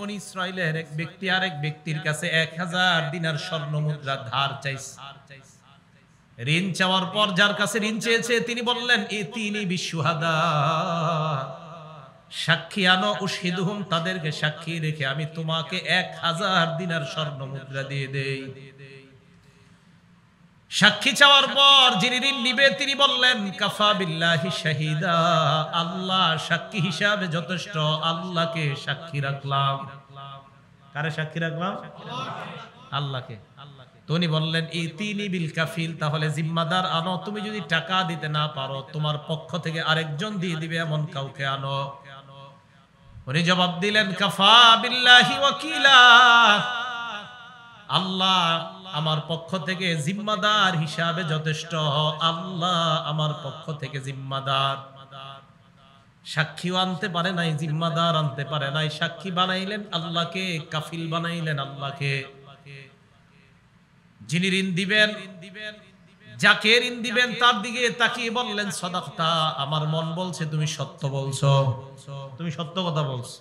বনি ইসরাইলের এক ব্যক্তি আরেক ব্যক্তির কাছে 1000 দিনার স্বর্ণ মুদ্রা ধার চাইছে। ঋণ চাওয়ার পর যার কাছে ঋণ চেয়েছে তিনি বললেন ইতিনি বিশুহাদা, সাক্ষী আনো, উশহিদুহুম, তাদেরকে সাক্ষী রেখে আমি তোমাকে 1000 দিনার স্বর্ণ মুদ্রা দিয়ে দেই। সাক্ষী চাওয়ার পর যিনি ঋণ নিবে তিনি বললেন কাফা বিল্লাহি শাহিদা, আল্লাহ সাক্ষী হিসাবে যথেষ্ট, আল্লাহকে সাক্ষী রাখলাম। কারে সাক্ষী রাখলাম? আল্লাহকে। তিনি বললেন ইতিনি বিল কাফিল, তাহলে জিম্মাদার আনো, তুমি যদি টাকা দিতে না পারো তোমার পক্ষ থেকে আরেকজন দিয়ে দিবে এমন কাউকে আনো। উনি জবাব দিলেন কাফা বিল্লাহি ওয়াকিলা, আল্লাহ আমার পক্ষ থেকে জিম্মাদার হিসাবে যথেষ্ট, আল্লাহ আমার পক্ষ থেকে জিম্মাদার। সাক্ষীও আনতে পারে নাই, জিম্মাদার আনতে পারে নাই, সাক্ষী বানাইলেন আল্লাহকে, কাফিল বানাইলেন আল্লাহকে। যিনি ঋণ দিবেন, যাকে ঋণ দিবেন তার দিকে তাকিয়ে বললেন সাদাকতা, আমার মন বলছে তুমি সত্য বলছো, তুমি সত্য কথা বলছো।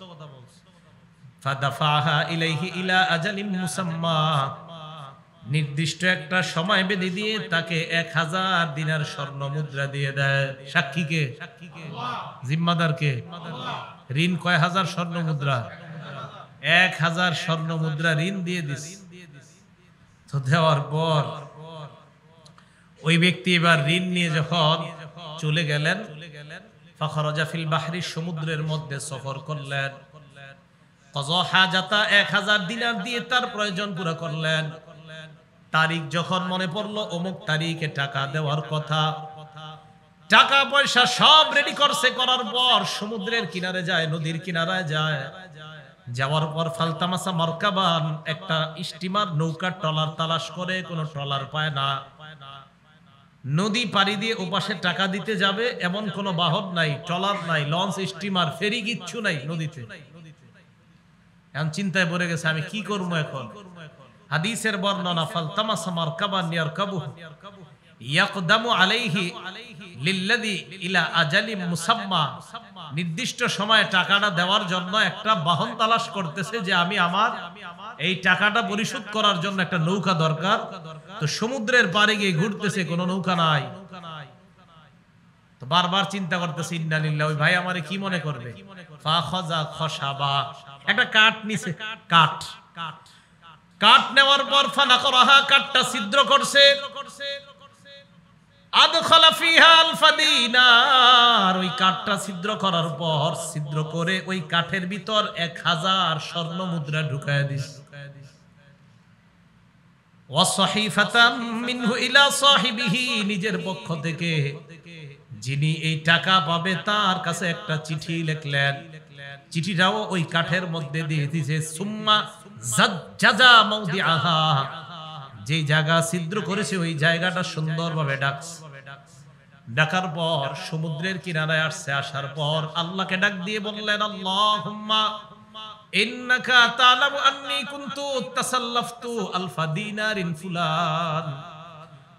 ফাদাফাহা ইলাইহি ইলা আজালিম মুসাম্মা, নির্দিষ্ট একটা সময় বেঁধে দিয়ে তাকে 1000 দিনার স্বর্ণ মুদ্রা দিয়ে দেয়। সাক্ষীকে? জিম্মাদারকে? ঋণ কয় হাজার স্বর্ণ মুদ্রা? 1000 স্বর্ণ মুদ্রা ঋণ দিয়ে দিস। তো দেওয়ার পর ওই ব্যক্তি এবার ঋণ নিয়ে যখন চলে গেলেন, ফাখরাজা ফিল বাহরি, সমুদ্রের মধ্যে সফর করলেন। কযা হাজাতা, 1000 দিনার দিয়ে তার প্রয়োজন পুরো করলেন। তারিখ যখন মনে পড়লো অমুক তারিখে টাকা দেওয়ার কথা, টাকা পয়সা সব রেডি করছে, করার পর সমুদ্রের কিনারে যায়, নদীর কিনারায় যায়। যাওয়ার পর ফালতামাসা মারকাবান, একটা স্টিমার নৌকা ট্রলার তালাশ করে, কোনো ট্রলার পায় না। নদী পাড়ি দিয়ে ওপাশে টাকা দিতে যাবে এমন কোনো বাহন নাই, ট্রলার নাই, লঞ্চ, স্টিমার, ফেরি কিচ্ছু নাই নদীতে। এখন চিন্তায় পড়ে গেছে আমি কি করবো এখন। হাদিসের বর্ণনা ফালতামাসা মারকাবান ইয়ারকাবুহু ইয়াকদামু আলাইহি লিল্লাযী ইলা আজালিম মুসাম্মা, নির্দিষ্ট সময়ে টাকাটা দেওয়ার জন্য একটা বাহন তালাশ করতেছে যে আমি আমার এই টাকাটা পরিশোধ করার জন্য একটা নৌকা দরকার। তো সমুদ্রের পাড়ে গিয়ে ঘুরতেছে, কোনো নৌকা নাই। তো বারবার চিন্তা করতেছে ইন্না লিল্লাহি, ওই ভাই আমারে কি মনে করবে। ফাখাযা খশাবা, একটা কাঠ নিছে, কাঠ নেওয়ার পর ফানাকরাহা, কাঠটা ছিদ্র করছে। আদখালা ফিহা আলফা দিনার, ওই কাঠটা ছিদ্র করার পর, ছিদ্র করে ওই কাঠের ভিতর 1000 স্বর্ণ মুদ্রা ঢুকায় দিছে। ওয়া সাহিফাতাম মিনহু ইলা সাহিবিহি, নিজের পক্ষ থেকে যিনি এই টাকা পাবে তার কাছে একটা চিঠি লিখলেন। চিঠিটাও ওই কাঠের মধ্যে দিয়ে দিয়েছে। সুম্মা জাজ্জাজা মাউদিআহা, যে জায়গা ছিদ্র করেছে ওই জায়গাটা সুন্দরভাবে ডাকছে। ডাকার পর সমুদ্রের কিনারায় আসছে। আসার পর আল্লাহকে ডাক দিয়ে বললেন আল্লাহুম্মা ইন্নাকা তাআলামু আন্নী কুনতু তাসাল্লাফতু আলফা দিনারিন ফুলান,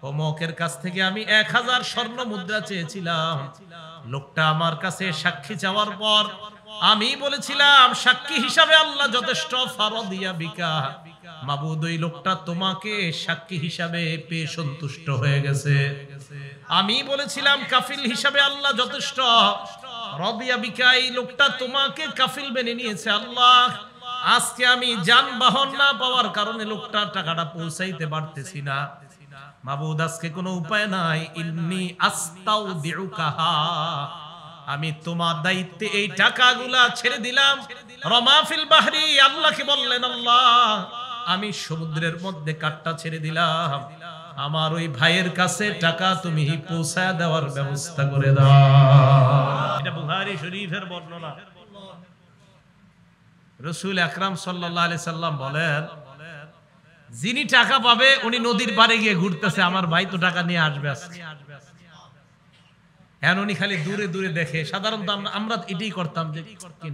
অমুকের কাছ থেকে আমি 1000 স্বর্ণ মুদ্রা চেয়েছিলাম। লোকটা আমার কাছে সাক্ষী চাওয়ার পর আমি বলেছিলাম সাক্ষী হিসাবে আল্লাহ যথেষ্ট। ফারাদিয়া বিকা, মাবুদ ওই লোকটা তোমাকে সাক্ষী হিসাবে পেয়ে সন্তুষ্ট হয়ে গেছে। আমি বলেছিলাম কাফিল হিসাবে আল্লাহ যথেষ্ট। রাদিয়া বিকা, এই লোকটা তোমাকে কাফিল মেনে নিয়েছে। আল্লাহ আজকে আমি যানবাহন না পাওয়ার কারণে লোকটার টাকাটা পৌঁছাইতে পারতেছি না। মাবুদ আজকে কোনো উপায় নাই। ইন্নী আস্তাউদিউকাহা, আমি তোমার দায়িত্বে এই টাকাগুলা ছেড়ে দিলাম। রমা ফিল বাহরি, আল্লাহকে বললেন আল্লাহ আমি সমুদ্রের মধ্যে কাঠটা ছেড়ে দিলাম, আমার ওই ভাইয়ের কাছে টাকা তুমি পৌঁছায় দেওয়ার ব্যবস্থা করে দাও। এটা বুখারী শরীফের বর্ণনা। রাসূল আকরাম সাল্লাল্লাহু আলাইহি সাল্লাম বলেন যিনি টাকা পাবে উনি নদীর পাড়ে গিয়ে ঘুরতেছে, আমার ভাই তো টাকা নিয়ে আসবে আজকে। হ্যাঁ, উনি খালি দূরে দূরে দেখে। সাধারণত আমরা এটাই করতাম যে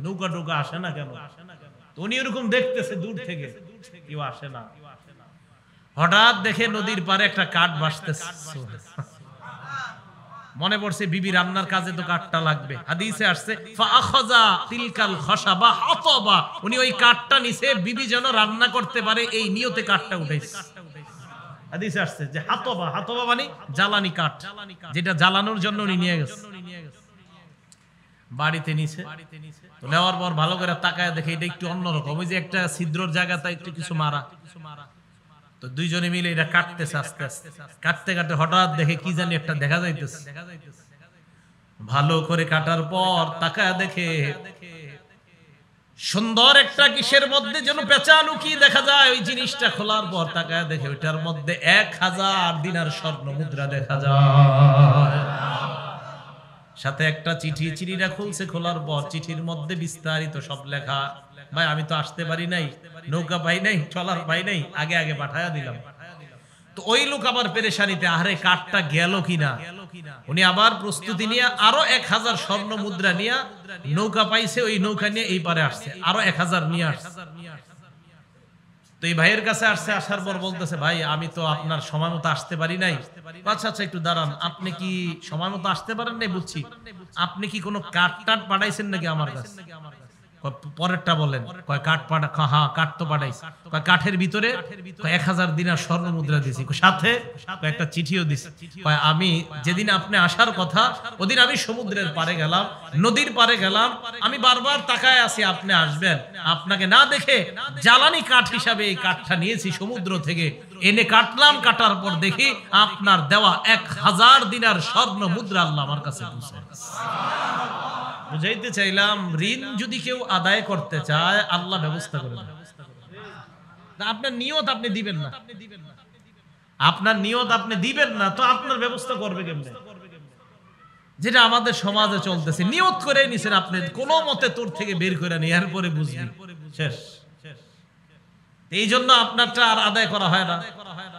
নৌকা টোকা আসে না কেন, উনি এরকম দেখতেছে দূর থেকে, কেউ আসে না। হঠাৎ দেখে নদীর পাড়ে একটা কাঠ ভাসতেছে। মনে পড়ছে বিবি রান্নার কাজে তো কাঠটা লাগবে, হাদিসে আসছে ফাআখাযা তিলকাল খাশাবা হাতাবা, উনি ওই কাঠটা নিছে বিবি যেন রান্না করতে পারে এই নিয়তে কাঠটা উঠাইছে। হাদিসে আসছে যে হাতাবা, হাতাবা মানে জ্বালানি কাঠ, যেটা জ্বালানোর জন্য উনি নিয়ে গেছে। বাড়িতে নিছে, তো নেওয়ার পর ভালো করে তাকায় দেখে এটা একটু অন্যরকম, ওই যে একটা ছিদ্রর জায়গাতে একটু কিছু মারা। তো দুইজনে মিলে এটা কাটতেছে, আস্তে আস্তে কাটতে কাটতে হঠাৎ দেখে কি জানি একটা দেখা যাইতেছে। ভালো করে কাটার পর তাকায় দেখে সুন্দর একটা কিসের মধ্যে যেন পেঁচানো কি দেখা যায়। ওই জিনিসটা খোলার পর তাকায় দেখে ওইটার মধ্যে 1000 দিনার স্বর্ণ মুদ্রা দেখা যায়, সাথে একটা চিঠি। চিঠিটা খুলছে, খোলার পর চিঠির মধ্যে বিস্তারিত সব লেখা। ভাই আমি তো আসতে পারি নাই, নৌকা পাই নাই, ট্রলার পাই নাই, আগে আগে পাঠায়া দিলাম। তো ওই লোক আবার পেরেশানিতে, আরে কাঠটা গেল কিনা। উনি আবার প্রস্তুতি নিয়ে আরো 1000 স্বর্ণ মুদ্রা নিয়ে নৌকা পাইছে, ওই নৌকা নিয়ে এই পারে আসছে, আরো 1000 নিয়ে আসছে। তো এই ভাইয়ের কাছে আসছে, আসার পর বলতেছে ভাই আমি তো আপনার সময় মতো আসতে পারি নাই। আচ্ছা আচ্ছা একটু দাঁড়ান, আপনি কি সময় মতো আসতে পারেন নাই বুঝছি, আপনি কি কোনো কাঠ টাট পাঠাইছেন নাকি আমার কাছে? পরেরটা বলেন, কয় কাঠ পাঠা, হ্যাঁ কাঠ তো পাঠাইছি। কয় কাঠের ভিতরে 1000 দিনার স্বর্ণ মুদ্রা দিছি, সাথে একটা চিঠিও দিছি। কয় আমি যেদিন আপনি আসার কথা ওদিন আমি সমুদ্রের পারে গেলাম, নদীর পারে গেলাম, আমি বারবার তাকায় আছি আপনি আসবেন, আপনাকে না দেখে জ্বালানি কাঠ হিসাবে এই কাঠটা নিয়েছি সমুদ্র থেকে এনে কাটলাম। কাটার পর দেখি আপনার দেওয়া 1000 দিনার স্বর্ণ মুদ্রা আল্লাহ আমার কাছে পৌঁছে। বুঝাইতে চাইলাম ঋণ যদি কেউ আদায় করতে চায় আল্লাহ ব্যবস্থা করে দেন। আপনার নিয়ত আপনি দিবেন না, আপনার নিয়ত আপনি দিবেন না, তো আপনার ব্যবস্থা করবে কেমনে? যেটা আমাদের সমাজে চলতেছে, নিয়ত করে নিছেন আপনি, কোনো মতে তোর থেকে বের করে নিয়ে এরপরে বুঝবি শেষ। এই জন্য আপনারটা আর আদায় করা হয় না।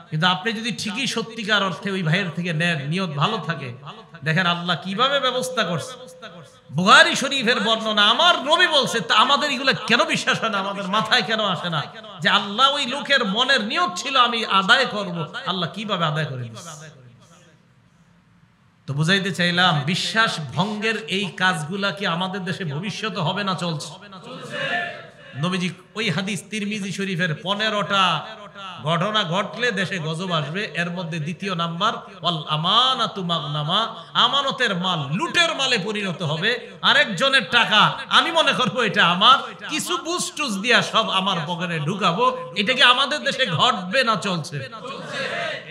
কিন্তু আপনি যদি ঠিকই সত্যিকার অর্থে ওই ভাইয়ের থেকে নেন, নিয়ত ভালো থাকে, দেখেন আল্লাহ কিভাবে ব্যবস্থা করছে। বুখারী শরীফের বর্ণনা, আমার নবী বলছে, তা আমাদের এগুলো কেন বিশ্বাস হয় না, আমাদের মাথায় কেন আসে না যে আল্লাহ ওই লোকের মনের নিয়ত ছিল আমি আদায় করব, আল্লাহ কিভাবে আদায় করে দিয়েছে। তো বুঝাইতে চাইলাম বিশ্বাস ভঙ্গের এই কাজগুলা কি আমাদের দেশে ভবিষ্যতে হবে না চলছে? নবীজি ওই হাদিস তিরমিজি শরীফের 15টা ঘটনা ঘটলে দেশে গজব আসবে, এর মধ্যে দ্বিতীয় নাম্বার ওয়াল আমানাতু মাগনামা, আমানতের মাল লুটের মালে পরিণত হবে। আরেকজনের টাকা আমি মনে করবো এটা আমার, কিছু বুস্টুস দিয়া সব আমার পকেটে ঢুকাবো। এটা কি আমাদের দেশে ঘটবে না চলছে?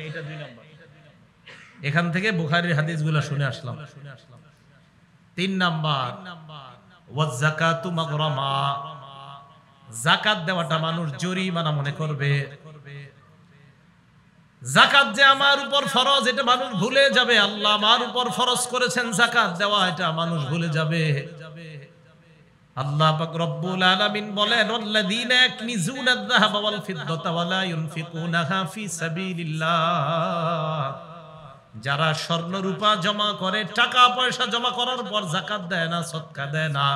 এইটা 2 নাম্বার। এখান থেকে বুখারীর হাদিসগুলো শুনে আসলাম। 3 নাম্বার ওয়াজ যাকাতু মাগরামা, যাকাত দেওয়াটা মানুষ জরিমানা মনে করবে। যাকাত যে আমার উপর ফরজ এটা মানুষ ভুলে যাবে, আল্লাহ আমার উপর ফরজ করেছেন যাকাত দেওয়া, এটা মানুষ ভুলে যাবে। আল্লাহ পাক রব্বুল আলামিন বলেন ওয়াল্লাযীনা ইয়াকনিজুনা আয-যাহাবা ওয়াল ফিদ্দাতা ওয়া লা ইউনফিকুনাহা ফি সাবিলিল্লাহ, যারা স্বর্ণ রূপা জমা করে, টাকা পয়সা জমা করার পর যাকাত দেয় না, সদকা দেয় না,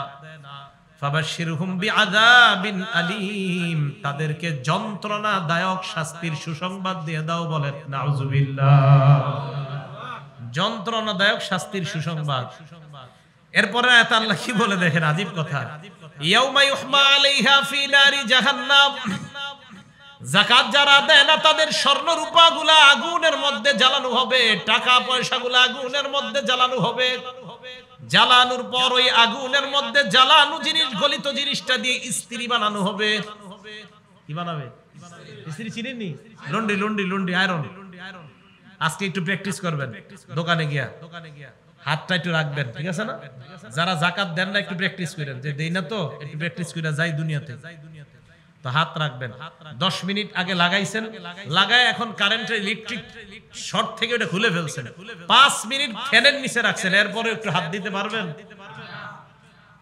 ফাবাশশিরহুম বিআযাবিন আলীম, তাদেরকে যন্ত্রণাদায়ক শাস্তির সুসংবাদ দিয়ে দাও। বলেন নাউযুবিল্লাহ, যন্ত্রণাদায়ক শাস্তির সুসংবাদ। এরপরে আয়াত আল্লাহ কি বলে দেখেন, আজীব কথা, ইয়াউমা ইউহমা আলাইহা ফি নারি জাহান্নাম, যাকাত যারা দেয় না তাদের স্বর্ণ রূপাগুলা আগুনের মধ্যে জ্বালানো হবে, টাকা পয়সাগুলা আগুনের মধ্যে জ্বালানো হবে। জ্বালানোর পর ওই আগুনের মধ্যে জ্বালানো জিনিস, গলিত জিনিসটা দিয়ে ইস্ত্রি বানানো হবে। কি বানাবে? ইস্ত্রি চিনেননি? লন্ডি লন্ডি লন্ডি আয়রন। আজকে একটু প্র্যাকটিস করবেন, দোকানে গিয়া হাতটা একটু রাখবেন, ঠিক আছে না? যারা যাকাত দেন না একটু প্র্যাকটিস করেন, যে দেই না তো একটু প্র্যাকটিস করে যাই দুনিয়াতে, তো হাত রাখবেন। 10 মিনিট আগে লাগাইছেন, লাগায় এখন কারেন্টের ইলেকট্রিক শর্ট থেকে ওটা খুলে ফেলছেন, 5 মিনিট ফ্যানের নিচে রাখছেন, এরপরে একটু হাত দিতে পারবেন?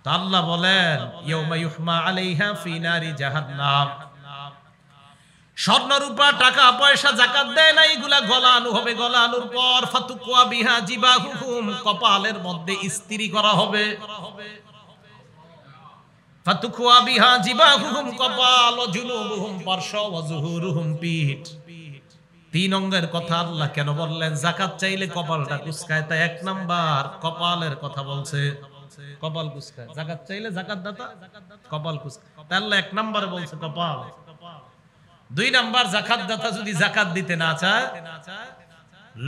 তো আল্লাহ বলেন ইয়াউমা ইউহমা আলাইহা ফি নারি জাহান্নাম, স্বর্ণ রূপা টাকা পয়সা যাকাত দেয় না এগুলা গলানো হবে। গলানোর পর ফাতুকুয়া বিহা জিবাহুহুম, কপালের মধ্যে ইস্ত্রি করা হবে। ফাতুকুয়া বিহা জিবাহুহুম, কপাল, ওয়া জুনুবুহুম পারশ, ওয়া যুহুরুহুম পিঠ। তিন অঙ্গের কথা আল্লাহ কেন বললেন? যাকাত চাইলে কপালটা কুঁচকায়, তাই এক নাম্বার কপালের কথা বলছে। কপাল কুঁচকায়, যাকাত চাইলে যাকাত দাতা কপাল কুঁচকায়, তাই আল্লাহ এক নাম্বারে বলছে কপাল। দুই নাম্বার, যাকাত দাতা যদি যাকাত দিতে না চায়,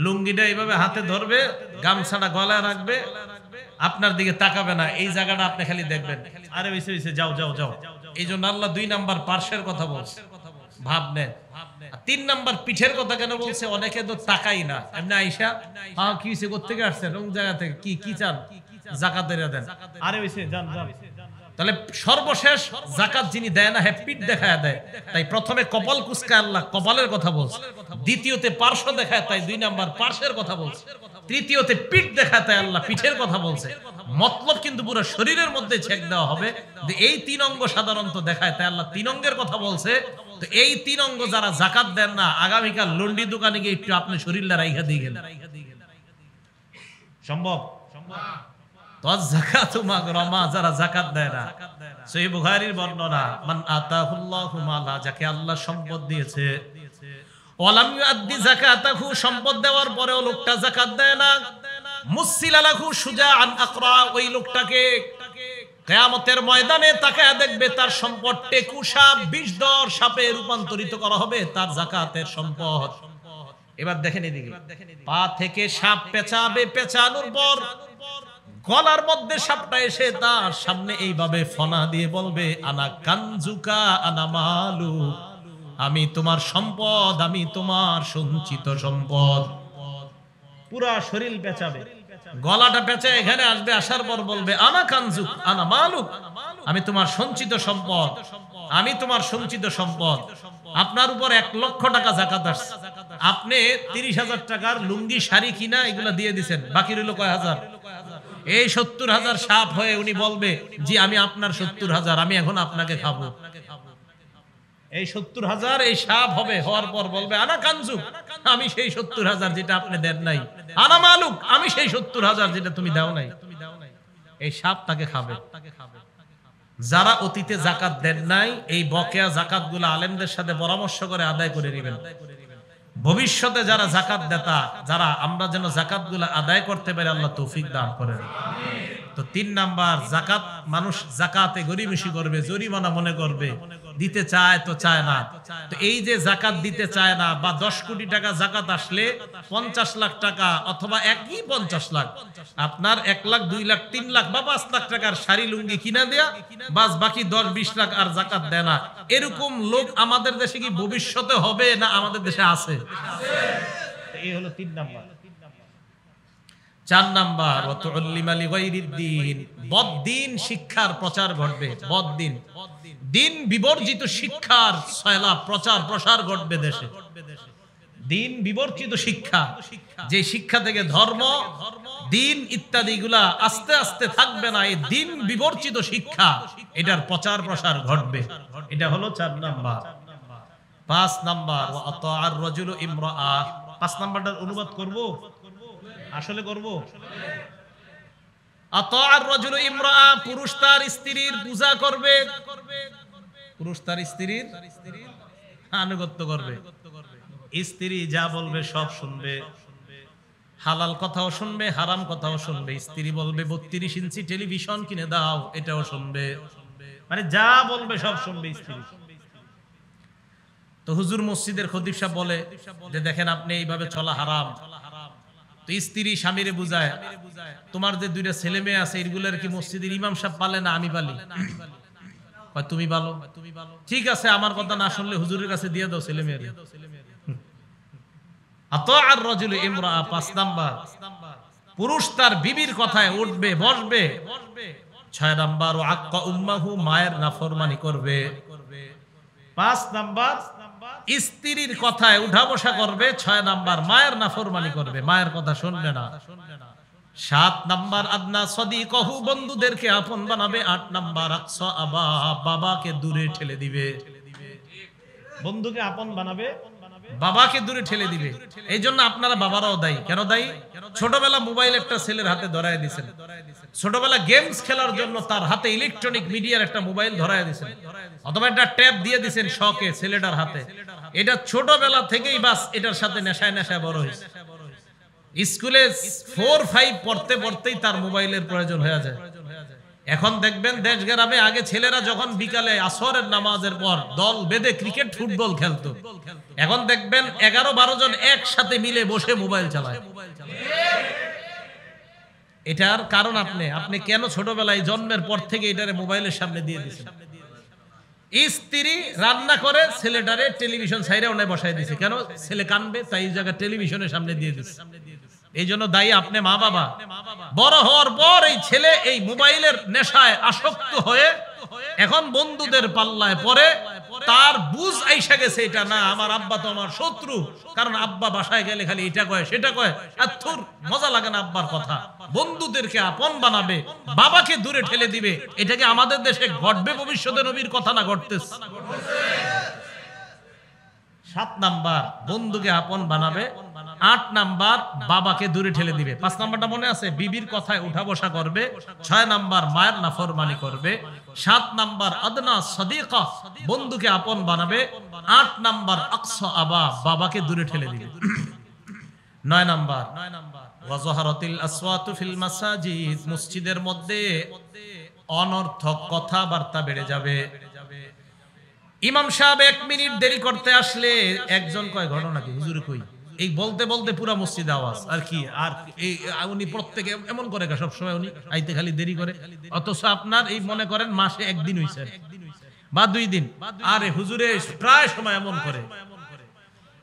লুঙ্গিটা এইভাবে হাতে ধরবে, গামছাটা গলায় রাখবে, আপনার দিকে তাকাবে না, এই জায়গাটা আপনি খালি দেখবেন, আরে হইছে হইছে, যাও যাও যাও। এই জন্য আল্লাহ দুই নাম্বার পার্শ্বের কথা বলছে, ভাব নেন। তিন নাম্বার পিঠের কথা কেন বলছে? অনেকে তো তাকাই না, এমনি আইসা হ্যাঁ কি হইছে, কোত্থেকে আসছেন, কোন জায়গা থেকে, কি কি চান, যাকাতের দেন, আরে হইছে যান যান। তাহলে সর্বশেষ যাকাত যিনি দেয় না, হ্যাঁ পিঠ দেখায় দেয়, তাই প্রথমে কপাল কুঁচকায় আল্লাহ কপালের কথা বলছে, দ্বিতীয়তে পার্শ্ব দেখায় তাই দুই নাম্বার পার্শ্বের কথা বলছে, তৃতীয়তে পিঠ দেখায় তাই আল্লাহ পিঠের কথা বলছে। মতলব কিন্তু পুরো শরীরের মধ্যে ছেক দেওয়া হবে যে এই তিন অঙ্গ সাধারণত দেখায়, তাই আল্লাহ তিন অঙ্গের কথা বলছে। তো এই তিন অঙ্গ যারা যাকাত দেন না, আগামীকাল লন্ডি দোকানে গিয়ে একটু আপনি শরীরটা রাইখা দিয়ে গেলেন, সম্ভব? যারা যাকাত দেয় না, সহিহ বুখারীর বর্ণনা, মান আতাহুল্লাহু মালা, যাকে আল্লাহ সম্পদ দিয়েছে, ওয়ালাম ইউআদ্দি যাকাতাহু, সম্পদ দেওয়ার পরেও লোকটা যাকাত দেয় না, মুসিলা লাহু শুজাআন আকরা, ওই লোকটাকে কিয়ামতের ময়দানে তাকায়া দেখবে তার সম্পদ টেকু সাপ, বিষধর সাপে রূপান্তরিত করা হবে তার যাকাতের সম্পদ। এবার দেখেন এদিকে, পা থেকে সাপ পেঁচাবে, পেঁচানোর পর গলার মধ্যে সাপটা এসে তার সামনে এইভাবে ফনা দিয়ে বলবে, আনা কানজুকা আনা মালু, আমি তোমার সম্পদ, আমি তোমার সঞ্চিত সম্পদ। পুরা শরীর পেঁচাবে, গলাটা পেঁচে এখানে আসবে, আসার পর বলবে আনা কানজুক আনা মালুক, আমি তোমার সঞ্চিত সম্পদ, আমি তোমার সঞ্চিত সম্পদ। আপনার উপর 1 লক্ষ টাকা যাকাত আসছে, আপনি 30,000 টাকার লুঙ্গি শাড়ি কিনা এগুলা দিয়ে দিচ্ছেন, বাকি রইল কয় হাজার? এই 70,000 সাপ হয়ে উনি বলবে, জি আমি আপনার 70,000, আমি এখন আপনাকে খাবো। এই 70,000 এই সাপ হবে, হওয়ার পর বলবে আনা কানজুক, আমি সেই 70,000 যেটা আপনি দেন নাই, আনা মালুক, আমি সেই 70,000 যেটা তুমি দাও নাই। এই সাপ তাকে খাবে। যারা অতীতে যাকাত দেন নাই, এই বকেয়া যাকাত গুলো আলেমদের সাথে পরামর্শ করে আদায় করে নেবেন। ভবিষ্যতে যারা যাকাত দেতা, যারা আমরা যেন যাকাত গুলো আদায় করতে পারি, আল্লাহ তৌফিক দান করেন। তো 3 নাম্বার, যাকাত মানুষ যাকাতে গরিবেশি করবে, জরিমানা মনে করবে, দিতে চায় তো চায় না। তো এই যে যাকাত দিতে চায় না, বা 10 কোটি টাকা যাকাত আসলে 50 লাখ টাকা অথবা একই 50 লাখ, আপনার 1 লাখ 2 লাখ 3 লাখ বা 5 লাখ টাকার শাড়ি লুঙ্গি কিনা দেয়া, বাস বাকি 10-20 লাখ আর যাকাত দেয় না, এরকম লোক আমাদের দেশে কি ভবিষ্যতে হবে না আমাদের দেশে আছে? এই হলো 3 নাম্বার। 4 নাম্বার, বদ্দিন শিক্ষার প্রচার ঘটবে। বদ্দিন, দিন বিবর্জিত শিক্ষার সয়লাব প্রচার প্রসার ঘটবে দেশে। দিন বিবর্জিত শিক্ষা, যে শিক্ষা থেকে ধর্ম, দিন ইত্যাদি গুলা আস্তে আস্তে থাকবে না, এই দিন বিবর্জিত শিক্ষা, এটার প্রচার প্রসার ঘটবে। এটা হলো 4 নাম্বার। 5 নাম্বার, ওয়া আতাআর রাজুলু ইমরাআ। 5 নাম্বারটার অনুবাদ করব, আসলে করব। আতাআর রাজুলু ইমরাআ, পুরুষ তার স্ত্রীর পূজা করবে, পুরুষ তার স্ত্রীর আনুগত্য করবে, স্ত্রী যা বলবে সব শুনবে, হালাল কথাও শুনবে, হারাম কথাও শুনবে। স্ত্রী বলবে 32 ইঞ্চি টেলিভিশন কিনে দাও, এটাও শুনবে, মানে যা বলবে সব শুনবে স্ত্রী। তো হুজুর মসজিদের খতিব সাহেব বলে যে দেখেন আপনি এইভাবে চলা হারাম। তো স্ত্রী স্বামীরে বুঝায়, তোমার যে 2টা ছেলে মেয়ে আছে, এগুলোর কি মসজিদের ইমাম সাহেব পালে না আমি পালি? তুমি বলো, ঠিক আছে, আমার কথা না শুনলে হুজুরের কাছে দিয়ে দাও ছেলে মেয়ের। আতাআর রাজুলু ইমরাআ। 5 নাম্বার, পুরুষ তার বিবির কথায় উঠবে বসবে। 6 নাম্বার, আক্কা উম্মাহু, মায়ের নাফরমানি করবে। 5 নাম্বার, স্ত্রীর কথায় উঠা বসা করবে। 6 নাম্বার, মায়ের নাফরমানি করবে, মায়ের কথা শুনবে না। 7 নাম্বার, আদনা সদিকহু, বন্ধুদেরকে আপন বানাবে। 8 নাম্বার, আকসা আবা, বাবাকে দূরে ঠেলে দিবে, বন্ধুকে আপন বানাবে, বাবাকে দূরে ঠেলে দিবে। এই জন্য আপনারা বাবারাও দায়ী। কেন দায়ী? ছোটবেলা মোবাইল একটা ছেলের হাতে ধরায় দিয়েছেন, ছোটবেলা গেমস খেলার জন্য তার হাতে ইলেকট্রনিক মিডিয়ার একটা মোবাইল ধরায় দিয়েছেন, অথবা একটা ট্যাব দিয়ে দিয়েছেন শখে ছেলেটার হাতে। এটা ছোটবেলা থেকেই বাস এটার সাথে নেশায় নেশায় বড় হয়েছে। স্কুলে 4-5 পড়তে পড়তেই তার মোবাইলের প্রয়োজন হয়ে যায়। এখন দেখবেন দেশ গ্রামে আগে ছেলেরা যখন বিকালে আসরের নামাজের পর দল বেঁধে ক্রিকেট ফুটবল খেলতো, এখন দেখবেন 11-12 জন একসাথে মিলে বসে মোবাইল চালায়। এটার কারণ আপনি কেন ছোটবেলায় জন্মের পর থেকে এটারে মোবাইলের সামনে দিয়ে দিয়েছেন? স্ত্রী রান্না করে ছেলেটারে টেলিভিশন সাইডে ওনে বসায় দিয়েছে, কেন? ছেলে কানবে, তাই এই জায়গা টেলিভিশনের সামনে দিয়ে দিয়েছে। এই জন্য দায়ী আপনি মা বাবা। বড় হওয়ার পর এই ছেলে এই মোবাইলের নেশায় আসক্ত হয়ে এখন বন্ধুদের পাল্লায় পড়ে, তার বুঝ আইসা গেছে এটা না, আমার আব্বা তো আমার শত্রু, কারণ আব্বা বাসায় গেলে খালি এটা কয় সেটা কয়, আর থুর মজা লাগে না আব্বার কথা। বন্ধুদেরকে আপন বানাবে, বাবাকে দূরে ঠেলে দিবে। এটা কি আমাদের দেশে ঘটবে? ভবিষ্যতে নবীর কথা না ঘটতেছে? 7 নাম্বার বন্ধুকে আপন বানাবে, 8 নাম্বার বাবাকে দূরে ঠেলে দিবে। 5 নাম্বারটা মনে আছে? বিবির কথায় উঠা বসা করবে। 6 নাম্বার মায়ের নাফরমানি করবে। 7 নাম্বার আদনা সাদিকা, বন্ধুকে আপন বানাবে। 8 নাম্বার আকসা আবা, বাবাকে দূরে ঠেলে দিবে। 9 নাম্বার ওয়াজহারাতিল আসওয়াতু ফিল মাসাজিদ, মসজিদের মধ্যে অনর্থক কথাবার্তা বেড়ে যাবে। ইমাম সাহেব 1 মিনিট দেরি করতে আসলে একজন কয় ঘটনা কি হুজুর কই, এই বলতে বলতে পুরা মসজিদে আওয়াজ। আর কি আর এই উনি প্রত্যেকে এমন করে সব সময়, উনি আইতে খালি দেরি করে, অথচ আপনার এই মনে করেন মাসে 1 দিন হইছে বা 2 দিন, আরে হুজুরে প্রায় সময় এমন করে।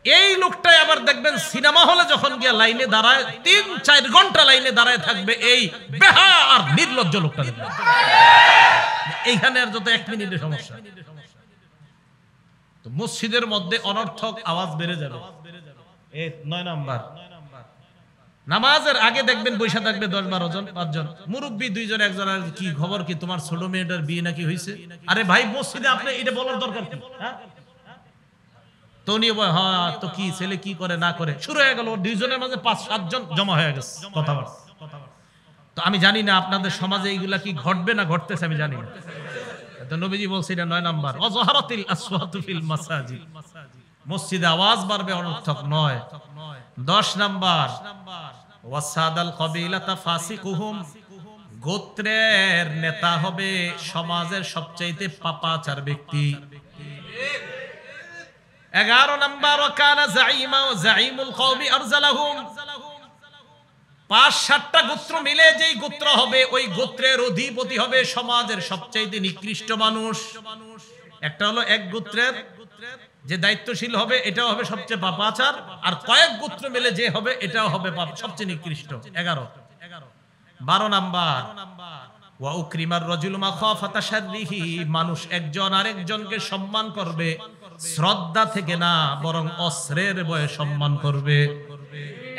এই লোকটাই আবার দেখবেন সিনেমা হলে যখন গিয়া লাইনে দাঁড়ায় 3-4 ঘন্টা লাইনে দাঁড়ায় থাকবে, এই বেহা আর নির্লজ্জ লোকটা দেখবেন। এইখানে আর যত 1 মিনিটের সমস্যা। তো মসজিদের মধ্যে অনর্থক আওয়াজ বেড়ে যাবে। 9 নাম্বার নামাজের আগে দেখবেন বৈশা থাকবে 10-12 জন, 5 জন মুরব্বী, 2 জন, 1 জন। আর কি খবর কি, তোমার ছোট মেয়েটার বিয়ে নাকি হয়েছে? আরে ভাই মসজিদে আপনি এটা বলার দরকার কি? হ্যাঁ, তো নিয়ে হ্যাঁ তো কি ছেলে কি করে না করে শুরু হয়ে গেল। 2 জনের মাঝে 5-7 জন জমা হয়ে গেছে কথাবার্তা। তো আমি জানি না আপনাদের সমাজে এইগুলা কি ঘটবে না ঘটতেছে, আমি জানি না। তো নবীজি বলছে এটা 9 নাম্বার, ওয়াজহারাতিল আসওয়াতু ফিল মাসাজিদ, মসজিদে আওয়াজ বাড়বে, অনর্থক নয়। 10 নাম্বার ওয়াসাদাল কবিলাতা ফাসিকুহুম, গোত্রের নেতা হবে সমাজের সবচাইতে পাপাচার ব্যক্তি। 11 নাম্বার ওয়াকানা যাইমা ওয়া যাইমুল কওমি আরজালাহুম, 5-7টা গোত্র মিলে যেই গোত্র হবে ওই গোত্রের অধিপতি হবে সমাজের সবচাইতে নিকৃষ্ট মানুষ। একটা হলো এক গোত্রের যে দায়িত্বশীল হবে, এটাও হবে সবচেয়ে পাপাচার, আর কয়েক গোত্র মিলে যে হবে এটাও হবে সবচেয়ে নিকৃষ্ট। 11। 12 নাম্বার ওয়া উকরিমার রাজুলু মাখাফাতা শাররিহি, মানুষ একজন আরেকজনকে সম্মান করবে শ্রদ্ধা থেকে না, বরং অস্ত্রের ভয়ে সম্মান করবে।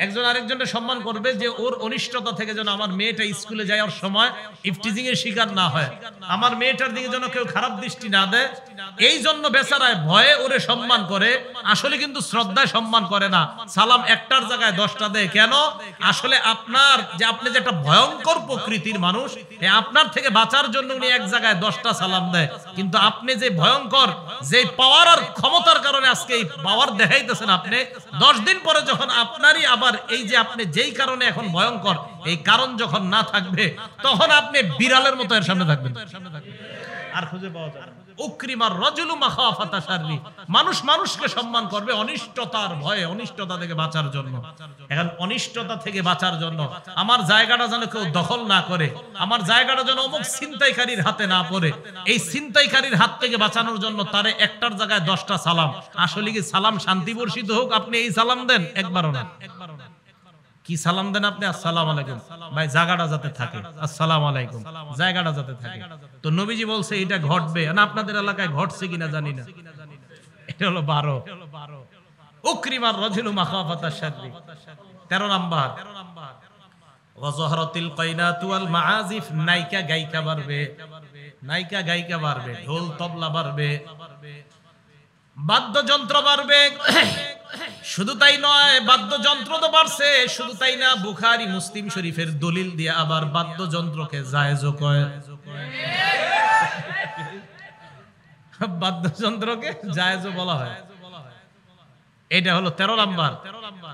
একজন আরেকজনকে সম্মান করবে যে ওর অনিষ্টতা থেকে যেন আমার মেয়েটা স্কুলে যাওয়ার সময় ইফটিজিং এর শিকার না হয়, আমার মেয়েটার দিকে যেন কেউ খারাপ দৃষ্টি না দেয়। এই জন্য বেচারায় ভয়ে ওরে সম্মান করে, আসলে কিন্তু শ্রদ্ধায় সম্মান করে না। সালাম একটার জায়গায় 10টা দেয়। কেন? আসলে আপনার যে আপনি যে একটা ভয়ঙ্কর প্রকৃতির মানুষ, আপনার থেকে বাঁচার জন্য উনি এক জায়গায় 10টা সালাম দেয়, কিন্তু আপনি যে ভয়ঙ্কর, যে পাওয়ার আর ক্ষমতার কারণে আজকে এই পাওয়ার দেখাইতেছেন, আপনি 10 দিন পরে যখন আপনারই আবার এই যে আপনি যেই কারণে এখন ভয়ঙ্কর, এই কারণ যখন না থাকবে তখন আপনি বিড়ালের মতো এর সামনে থাকবেন, আর খুঁজে পাওয়া যাবে না। উকরিমার রাজুলু মাখাফাতা শাররি, মানুষ মানুষকে সম্মান করবে অনিষ্টতার ভয়ে, অনিষ্টতা থেকে বাঁচার জন্য। এখন অনিষ্টতা থেকে বাঁচার জন্য আমার জায়গাটা যেন কেউ দখল না করে, আমার জায়গাটা যেন অমুক ছিনতাইকারীর হাতে না পড়ে, এই ছিনতাইকারীর হাত থেকে বাঁচানোর জন্য তারে একটার জায়গায় 10টা সালাম। আসলে কি সালাম শান্তি বর্ষিত হোক, আপনি এই সালাম দেন? একবারও না। কি সালাম দেন আপনি? আসসালামু আলাইকুম। ভাই জায়গাটা যাতে থাকে, আসসালামু আলাইকুম, জায়গাটা যাতে থাকে। তো নবীজি বলছে এটা ঘটবে না, আপনাদের এলাকায় ঘটছে কিনা জানি না। এটা হলো 12। উকরিমার রাজুলু মাখাফাতা শাররি। 13 নাম্বার ওয়াজহারাতিল কাইনাতু ওয়াল মাআজিফ, নায়িকা গায়িকা বাড়বে, নায়িকা গায়িকা বাড়বে, ঢোল তবলা বাড়বে, বাদ্যযন্ত্র বাড়বে। শুধু তাই নয়, বাদ্যযন্ত্র তো বাড়ছে, শুধু তাই না, বুখারী মুসলিম শরীফের দলিল দিয়ে আবার বাদ্যযন্ত্রকে জায়েজ কয়। বাদ্যযন্ত্রকে জায়েজ বলা হয়। এটা হলো 13 নাম্বার।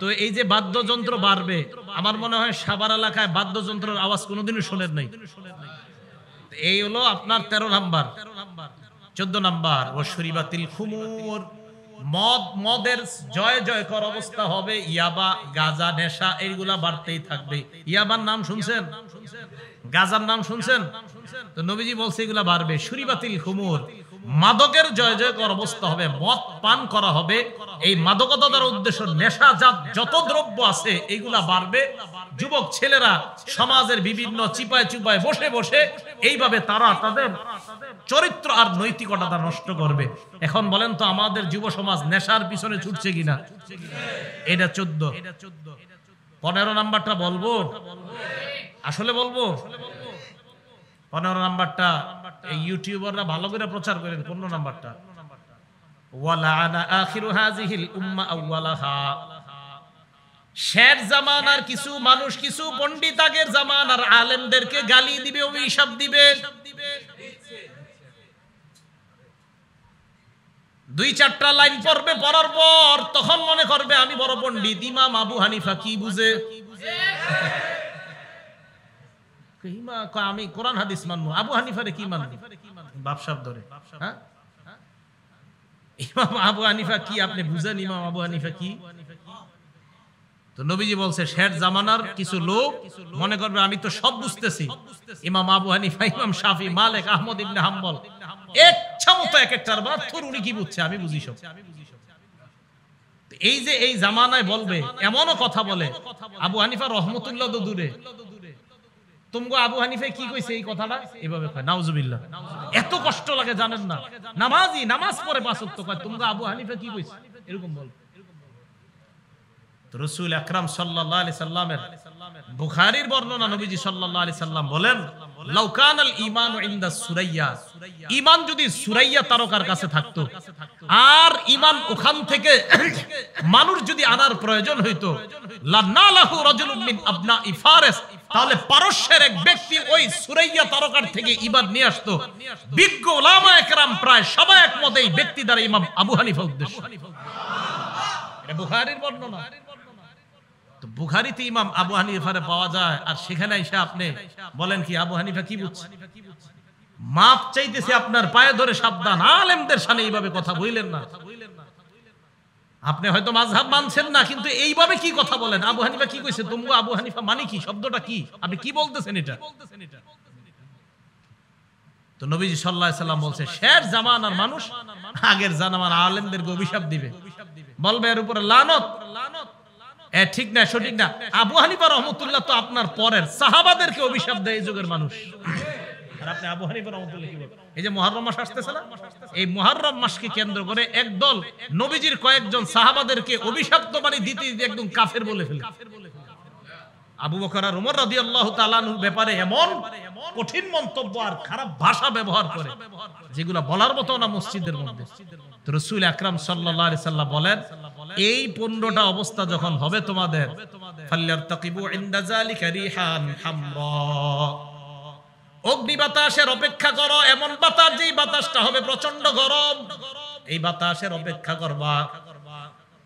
তো এই যে বাদ্যযন্ত্র বাড়বে, আমার মনে হয় সাভার এলাকায় বাদ্যযন্ত্রের আওয়াজ কোনোদিনও শোনেন নাই। এই হলো আপনার 13 নাম্বার। 14 নাম্বার, ও শরীবাতিল খুমুর, মদের জয় জয়কর অবস্থা হবে। ইয়াবা, গাজা, নেশা এইগুলা বাড়তেই থাকবে। ইয়াবার নাম শুনছেন? গাজার নাম শুনছেন? তো নবীজি বলছে এগুলা বাড়বে। শরীবাতিল খুমুর, মাদকের জয় জয়কর অবস্থা হবে, মদ পান করা হবে। এই মাদকতার উদ্দেশ্য নেশাজাত যত দ্রব্য আছে এইগুলা বাড়বে। যুবক ছেলেরা সমাজের বিভিন্ন চিপায় চুপায় বসে বসে এইভাবে তারা তাদের চরিত্র আর নৈতিকতা নষ্ট করবে। এখন বলেন তো আমাদের যুব সমাজ নেশার পিছনে ছুটছে কিনা? এটা 14। 15 নাম্বারটা বলবো, আসলে বলবো। 15 নাম্বারটা এই ইউটিউবাররা ভালো করে প্রচার করেন। 15 নাম্বারটা, ওয়ালানা আখিরু হাযিহিল উম্মাহ আউওয়ালাহা, শের জামানার কিছু মানুষ, কিছু পণ্ডিত আগের জামানার আলেমদেরকে গালি দিবে, অভিশাপ দিবে। 2-4টা লাইন পড়বে, পড়ার পর তখন মনে করবে আমি বড় পণ্ডিত। ইমাম আবু হানিফা কি বুঝে? আমি কোরআন হাদিস মানবো, আবু হানিফারে কি মানবো? বাপসাপ ধরে। হ্যাঁ, ইমাম আবু হানিফা কি আপনি বুঝেন? ইমাম আবু হানিফা কি? তো নবীজি বলছে শের জামানার কিছু লোক মনে করবে আমি তো সব বুঝতেছি। ইমাম আবু হানিফা, ইমাম শাফি, মালিক, আহমদ ইবনে হাম্বল ইচ্ছা মতো এক একটার বাদ তোর উনি কি বুঝছে, আমি বুঝি সব। এই যে এই জামানায় বলবে, এমনও কথা বলে আবু হানিফা রহমতুল্লাহ তো দূরে, তুমগো আবু হানিফা কি কইছে এই কথাটা এভাবে কয়, নাউজুবিল্লাহ। এত কষ্ট লাগে জানেন না? নামাজি, নামাজ পড়ে 5 ওয়াক্ত কয় তুমগো আবু হানিফা কি কইছে, এরকম বল। রাসূল আকরাম সাল্লাল্লাহু আলাইহি সাল্লামের বুখারীর বর্ণনা, নবীজি সাল্লাল্লাহু আলাইহি সাল্লাম বলেন, লাউ কানাল ঈমানু ইনদা সুরাইয়া, ঈমান যদি সুরাইয়া তারকার কাছে থাকতো, আর ঈমান ওখান থেকে মানুষ যদি আনার প্রয়োজন হইতো, লানালাহু রাজুলুম মিন আবনাই ফারিস, তাহলে পারস্যের এক ব্যক্তি ওই সুরাইয়া তারকার থেকে ঈমান নিয়ে আসতো। বিজ্ঞ উলামায়ে কেরাম প্রায় সবাই একমত এই ব্যক্তি দ্বারা ইমাম আবু হানিফা উদ্দেশ্য। এটা বুখারীর বর্ণনা। তো বুখারীতে ইমাম আবু হানিফারে পাওয়া যায়, আর সেখানে এসে আপনি বলেন কি আবু হানিফা কি বুঝছে? মাপ চাইতেছে আপনার পায়ে ধরে, সাবধান, আলেমদের সামনে এইভাবে কথা বললেন না। আপনি হয়তো মাযহাব মানছেন না, কিন্তু এইভাবে কি কথা বলেন? আবু হানিফা কি কইছে, তুমগো আবু হানিফা মানে কি, শব্দটা কি, আপনি কি বলতেছেন এটা? তো নবীজি সাল্লাল্লাহু আলাইহি সাল্লাম বলছে শের জামানার মানুষ আগের জামানার আলেমদেরকে অভিশাপ দিবে, বলবে এর উপরে লানত। ঠিক না, সঠিক না? আবু হানিফা রহমতুল্লাহ তো আপনার পরের সাহাবাদেরকে অভিশাপ দেয় এই যুগের মানুষ, আর আপনি আবু হানিফা রহমতুল্লাহ কি বলেন? এই যে মুহররম মাস আসতেছে না, এই মুহররম মাসকে কেন্দ্র করে একদল নবীজির কয়েকজন সাহাবাদেরকে অভিশপ্ত মানে দিতে দিতে একদম কাফের বলে ফেলে। আবু বকর আর ওমর রাদিয়াল্লাহু তাআলা আনহুর ব্যাপারে এমন কঠিন মন্তব্য আর খারাপ ভাষা ব্যবহার করে যেগুলো বলার মতো না মসজিদের মধ্যে। তো রাসূল আকরাম সাল্লাল্লাহু আলাইহি সাল্লাম বলেন, এই 15টা অবস্থা যখন হবে তোমাদের, ফাল্যারতাকিবু ইনদা যালিকা রিহান হামরা, অগ্নি বাতাসের অপেক্ষা করো, এমন বাতাস যেই বাতাসটা হবে প্রচন্ড গরম, এই বাতাসের অপেক্ষা করবা।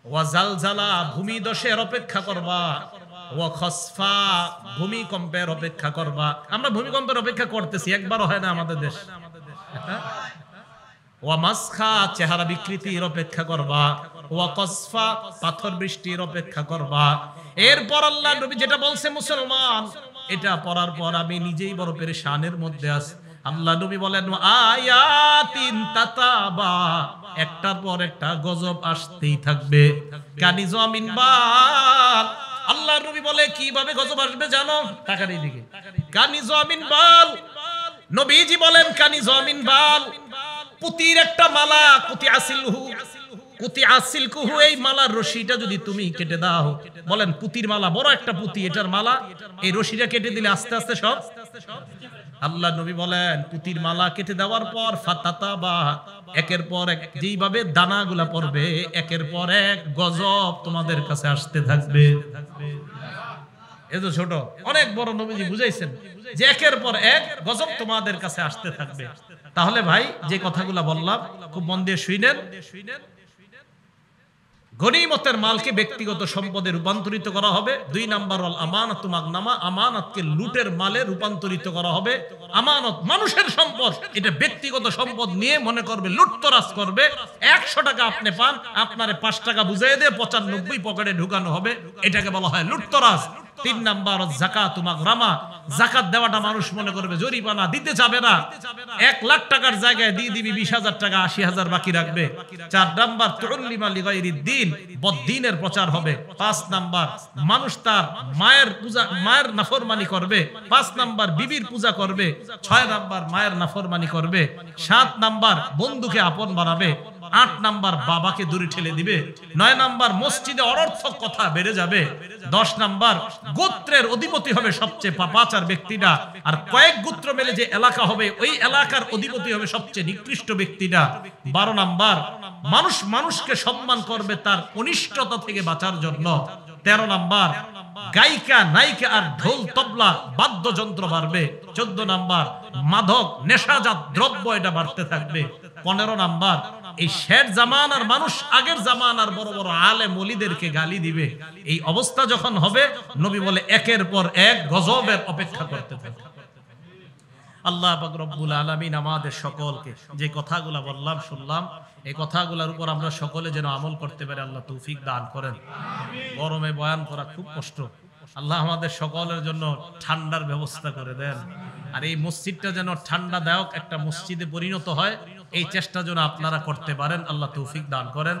ওয়া জালজালা, ভূমিধসের অপেক্ষা করবা। ওয়া খসফা, ভূমিকম্পের অপেক্ষা করবা। আমরা ভূমিকম্পের অপেক্ষা করতেছি, একবারও হয় না আমাদের দেশ। ওয়া মাসখা, চেহারা বিকৃতির অপেক্ষা করবা। ওয়া কসফা, পাথর বৃষ্টির অপেক্ষা করবা। এরপর আল্লাহ নবী যেটা বলছে মুসলমান, এটা পড়ার পর আমি নিজেই বড় পেরেশানের মধ্যে আছি। আল্লাহ নবী বলেন আয়াতিন তাতাবা, একটার পর একটা গজব আসতেই থাকবে। কানি জমিন বাল, আল্লাহ নবী বলে কিভাবে গজব আসবে জানো? টাকার এইদিকে কানি জমিন বাল, নবীজি বলেন কানি জমিন বাল, পুতির একটা মালা, কুতি আসিলহু, কুতি আসিলকুহু, এই মালার রশিটা যদি তুমি কেটে দাও, বলেন পুতির মালা, বড় একটা পুতি, এটার মালা, এই রশিটা কেটে দিলে আস্তে আস্তে সব আল্লাহ নবী বলেন পুতির মালা কেটে দেওয়ার পর ফাতাতাবা, একের পর এক যেইভাবে দানাগুলা পড়বে একের পর এক গজব তোমাদের কাছে আসতে থাকবে। এই তো ছোট, অনেক বড় নবীজি বুঝাইছেন যে একের পর এক গজব তোমাদের কাছে আসতে থাকবে। তাহলে ভাই যে কথাগুলা বললাম খুব মন দিয়ে শুনেন। গনিমতের মালকে ব্যক্তিগত সম্পদে রূপান্তরিত করা হবে। 2 নাম্বার হল আমানাতু মাগনামা, আমানতকে লুটের মালে রূপান্তরিত করা হবে। আমানত মানুষের সম্পদ, এটা ব্যক্তিগত সম্পদ নিয়ে মনে করবে লুটতরাজ করবে। 100 টাকা আপনি পান, আপনারে 5 টাকা বুঝাই দিয়ে 95 পকেটে ঢুকানো হবে, এটাকে বলা হয় লুটতরাজ। 3 নাম্বার যাকাতু মাগরামা, যাকাত দেওয়াটা মানুষ মনে করবে জরিমানা, দিতে যাবে না। 1 লাখ টাকার জায়গায় দিয়ে দিবি 20,000 টাকা, 80,000 বাকি রাখবে। 4 নাম্বার তুল্লিমা লিগাইরিদ দ্বীন, বদ্দীনের প্রচার হবে। 5 নাম্বার মানুষ তার মায়ের পূজা, মায়ের নাফরমানি করবে। 5 নাম্বার বিবির পূজা করবে। 6 নাম্বার মায়ের নাফরমানি করবে। 7 নাম্বার বন্ধুকে আপন বানাবে। 8 নাম্বার বাবাকে দূরে ঠেলে দিবে। 9 নাম্বার মসজিদে অনর্থক কথা বেড়ে যাবে। 10 নাম্বার গোত্রের অধিপতি হবে সবচেয়ে পাপাচার ব্যক্তিটা, আর কয়েক গোত্র মিলে যে এলাকা হবে ওই এলাকার অধিপতি হবে সবচেয়ে নিকৃষ্ট ব্যক্তিটা। 12 নাম্বার মানুষ মানুষকে সম্মান করবে তার অনিষ্টতা থেকে বাঁচার জন্য। 13 নাম্বার গায়িকা নায়িকা আর ঢোল তবলা বাদ্যযন্ত্র বাড়বে। 14 নাম্বার মাদক নেশাজাত দ্রব্য এটা বাড়তে থাকবে। 15 নাম্বার এই শের জামানার মানুষ আগের জামানার বড় বড় আলেম ওলিদেরকে গালি দিবে। এই অবস্থা যখন হবে নবী বলে একের পর এক গজবের অপেক্ষা করতে থাকবে। আল্লাহ পাক রব্বুল আলামিন আমাদের সকলকে যে কথাগুলো বললাম শুনলাম এই কথাগুলোর উপর আমরা সকলে যেন আমল করতে পারি আল্লাহ তৌফিক দান করেন। গরমে বয়ান করা খুব কষ্ট, আল্লাহ আমাদের সকলের জন্য ঠান্ডার ব্যবস্থা করে দেন। আর এই মসজিদটা যেন ঠান্ডাদায়ক একটা মসজিদে পরিণত হয় এই চেষ্টা যেন আপনারা করতে পারেন, আল্লাহ তৌফিক দান করেন।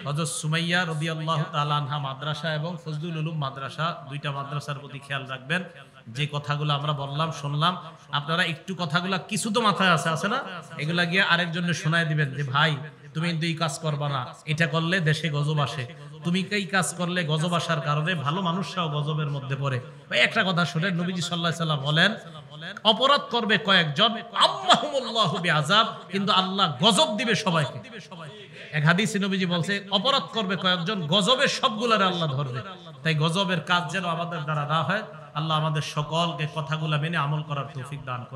হযরত সুমাইয়া রাদিয়াল্লাহু তাআলা আনহা মাদ্রাসা এবং ফজলুল উলুম মাদ্রাসা, 2টা মাদ্রাসার প্রতি খেয়াল রাখবেন। যে কথাগুলো আমরা বললাম শুনলাম আপনারা একটু কথাগুলো কিছু তো মাথায় আছে না, এগুলা গিয়ে আরেকজনের শোনায় দিবেন যে ভাই তুমি কিন্তু এই কাজ করবা না, এটা করলে দেশে গজব আসে। তুমি এই কাজ করলে গজব আসার কারণে ভালো মানুষরাও গজবের মধ্যে পড়ে। ভাই একটা কথা শুনেন, নবীজি সাল্লাল্লাহু আলাইহি সাল্লাম বলেন অপরাধ করবে কয়েকজন আল্লাহুমুল্লাহু বিআযাব, কিন্তু আল্লাহ গজব দিবে সবাইকে। এক হাদিসে নবীজি বলছে অপরাধ করবে কয়েকজন, গজবের সবগুলারে আল্লাহ ধরবে। তাই গজবের কাজ যেন আমাদের দ্বারা না হয়, আল্লাহ আমাদের সকলকে কথাগুলো মেনে আমল করার তৌফিক দান করেন।